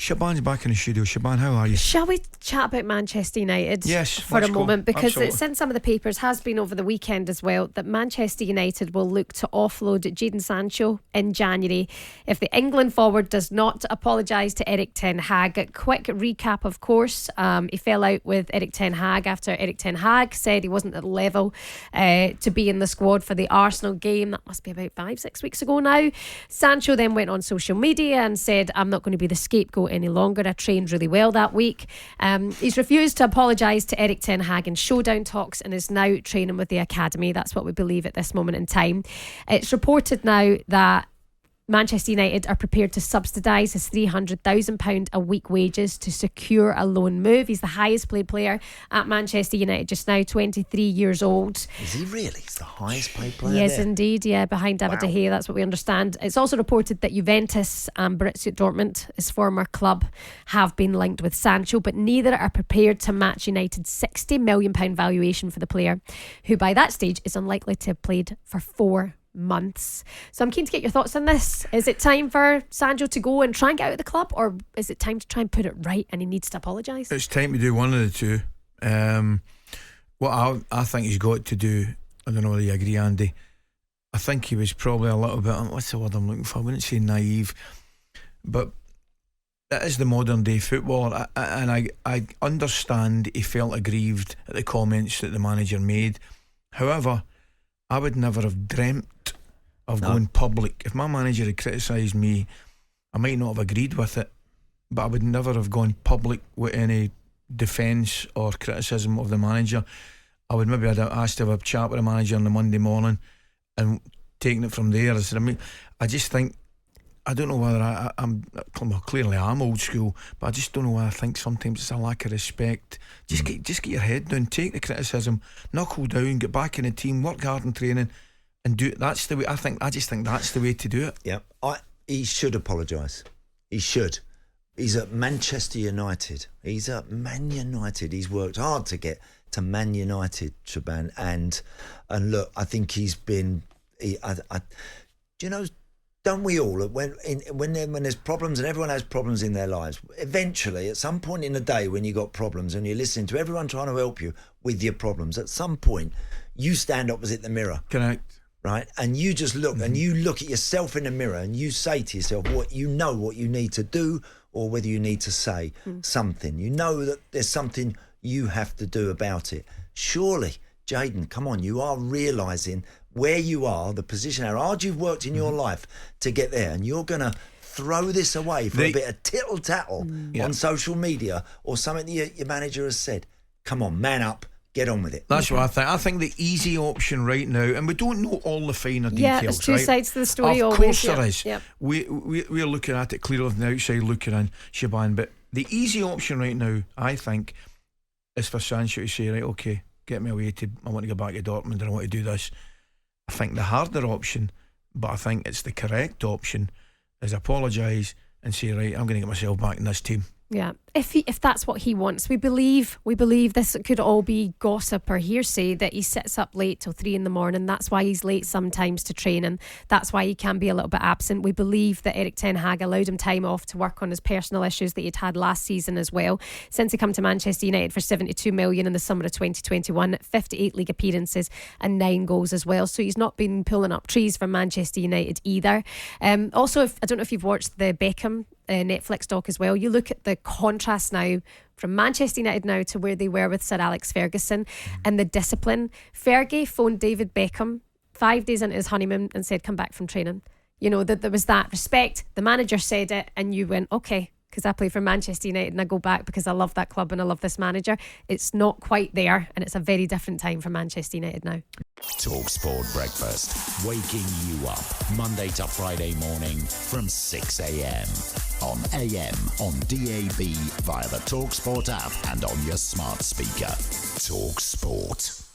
Shebahn's back in the studio. Shebahn, how are you? Shall we chat about Manchester United for a moment? Because Absolutely. it's in some of the papers, has been over the weekend as well, that Manchester United will look to offload Jadon Sancho in January if the England forward does not apologise to Erik ten Hag. A quick recap, of course. He fell out with Erik ten Hag after Erik ten Hag said he wasn't at the level to be in the squad for the Arsenal game. That must be about 5-6 weeks ago now. Sancho then went on social media and said, I'm not going to be the scapegoat any longer. I trained really well that week. He's refused to apologise to Erik ten Hag in showdown talks and is now training with the academy. That's what we believe at this moment in time. It's reported now that Manchester United are prepared to subsidise his £300,000 a week wages to secure a loan move. He's the highest paid player at Manchester United just now, 23 years old. Is he really? He's the highest paid player Yes, there? indeed, yeah, behind David De Gea, that's what we understand. It's also reported that Juventus and Borussia Dortmund, his former club, have been linked with Sancho, but neither are prepared to match United's £60 million valuation for the player, who by that stage is unlikely to have played for 4 months. So I'm keen to get your thoughts on this. Is it time for Sancho to go and try and get out of the club, or is it time to try and put it right and he needs to apologise? It's time to do one of the two. What I think he's got to do, I don't know whether you agree, Andy, I think he was probably a little bit, what's the word I'm looking for, I wouldn't say naive, but it is the modern day footballer, and I understand he felt aggrieved at the comments that the manager made. However, I would never have dreamt of going public. If my manager had criticised me, I might not have agreed with it, but I would never have gone public with any defence or criticism of the manager. I would maybe have asked to have a chat with the manager on the Monday morning and taking it from there. I just think, I don't know whether I'm clearly I'm old school, but I just don't know why I think sometimes it's a lack of respect. Just get your head down, take the criticism, knuckle down, get back in the team, work hard in training, and do it. That's the way. I just think that's the way to do it. Yeah, he should apologise. He should. He's at Manchester United. He's at Man United. He's worked hard to get to Man United, Shebahn, and look, I think he's been. Don't we all, when there's problems, and everyone has problems in their lives, eventually at some point in the day when you got problems and you're listening to everyone trying to help you with your problems, at some point you stand opposite the mirror. Correct. Right? And you just look and you look at yourself in the mirror and you say to yourself what you need to do, or whether you need to say something. You know that there's something you have to do about it. Surely, Jadon, come on, you are realising where you are, the position, how hard you've worked in your life to get there, and you're going to throw this away for a bit of tittle-tattle on social media or something that your manager has said. Come on, man up, get on with it. That's what I think. I think the easy option right now, and we don't know all the finer details. Yeah, there's two sides to the story. Of always. course there is. Yep. We're looking at it clearly from the outside looking in, Shebahn, but the easy option right now, I think, is for Sancho to say, right, okay, get me away I want to go back to Dortmund and I want to do this. I think the harder option, but I think it's the correct option, is apologise and say, right, I'm going to get myself back in this team. Yeah, if that's what he wants, we believe this could all be gossip or hearsay, that he sits up late till 3 a.m. That's why he's late sometimes to training. That's why he can be a little bit absent. We believe that Erik ten Hag allowed him time off to work on his personal issues that he'd had last season as well. Since he come to Manchester United for £72 million in the summer of 2021, 58 league appearances and 9 goals as well. So he's not been pulling up trees for Manchester United either. Also, I don't know if you've watched the Beckham Netflix doc as well. You look at the contrast now from Manchester United now to where they were with Sir Alex Ferguson and the discipline. Fergie phoned David Beckham 5 days into his honeymoon and said, come back from training. You know, that there was that respect. The manager said it and you went, okay, because I play for Manchester United and I go back because I love that club and I love this manager. It's not quite there, and it's a very different time for Manchester United now. talkSPORT Breakfast, waking you up Monday to Friday morning from 6 a.m. on AM, on DAB, via the talkSPORT app and on your smart speaker. talkSPORT.